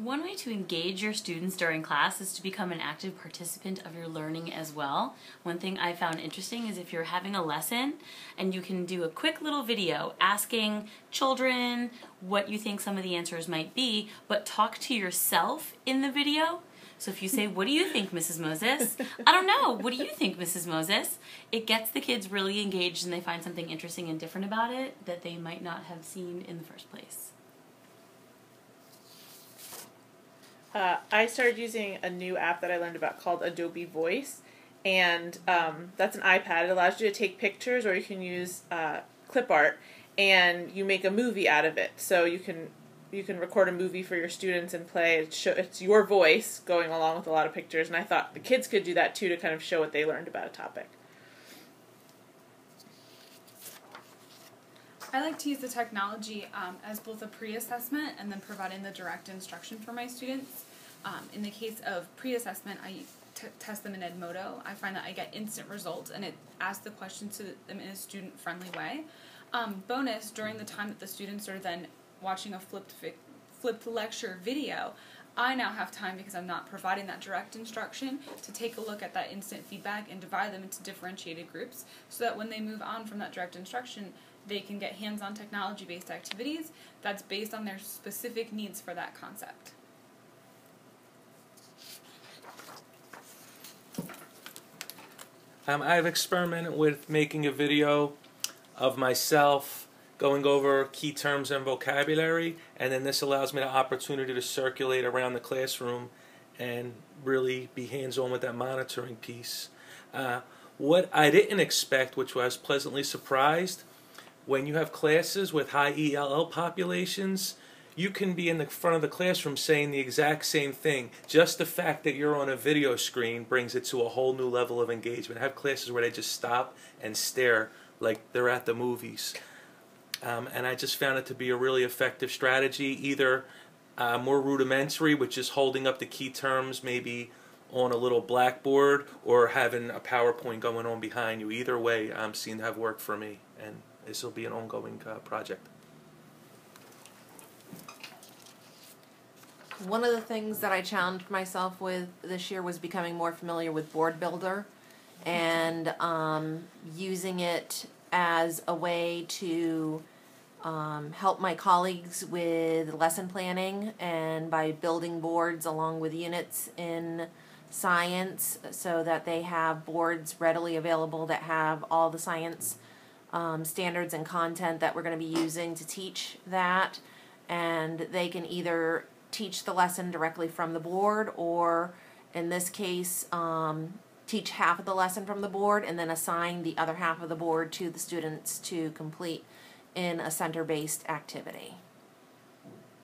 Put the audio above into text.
One way to engage your students during class is to become an active participant of your learning as well. One thing I found interesting is if you're having a lesson and you can do a quick little video asking children what you think some of the answers might be, but talk to yourself in the video. So if you say, "What do you think, Mrs. Moses?" "I don't know. What do you think, Mrs. Moses?" It gets the kids really engaged and they find something interesting and different about it that they might not have seen in the first place. I started using a new app that I learned about called Adobe Voice, and that's an iPad. It allows you to take pictures, or you can use clip art, and you make a movie out of it. So you can record a movie for your students and play. It's your voice going along with a lot of pictures, and I thought the kids could do that too to kind of show what they learned about a topic. I like to use the technology as both a pre-assessment and then providing the direct instruction for my students. In the case of pre-assessment, I test them in Edmodo. I find that I get instant results and it asks the questions to them in a student-friendly way. Bonus, during the time that the students are then watching a flipped lecture video, I now have time, because I'm not providing that direct instruction, to take a look at that instant feedback and divide them into differentiated groups so that when they move on from that direct instruction, they can get hands-on technology-based activities that's based on their specific needs for that concept. I've experimented with making a video of myself going over key terms and vocabulary, and then this allows me the opportunity to circulate around the classroom and really be hands-on with that monitoring piece. What I didn't expect, which I was pleasantly surprised, when you have classes with high ELL populations, you can be in the front of the classroom saying the exact same thing. Just the fact that you're on a video screen brings it to a whole new level of engagement. I have classes where they just stop and stare like they're at the movies. And I just found it to be a really effective strategy, either more rudimentary, which is holding up the key terms maybe on a little blackboard, or having a PowerPoint going on behind you. Either way seemed to have worked for me, and this will be an ongoing project. One of the things that I challenged myself with this year was becoming more familiar with Board Builder and using it as a way to help my colleagues with lesson planning, and by building boards along with units in science so that they have boards readily available that have all the science standards and content that we're going to be using to teach that, and they can either teach the lesson directly from the board, or in this case teach half of the lesson from the board and then assign the other half of the board to the students to complete in a center-based activity.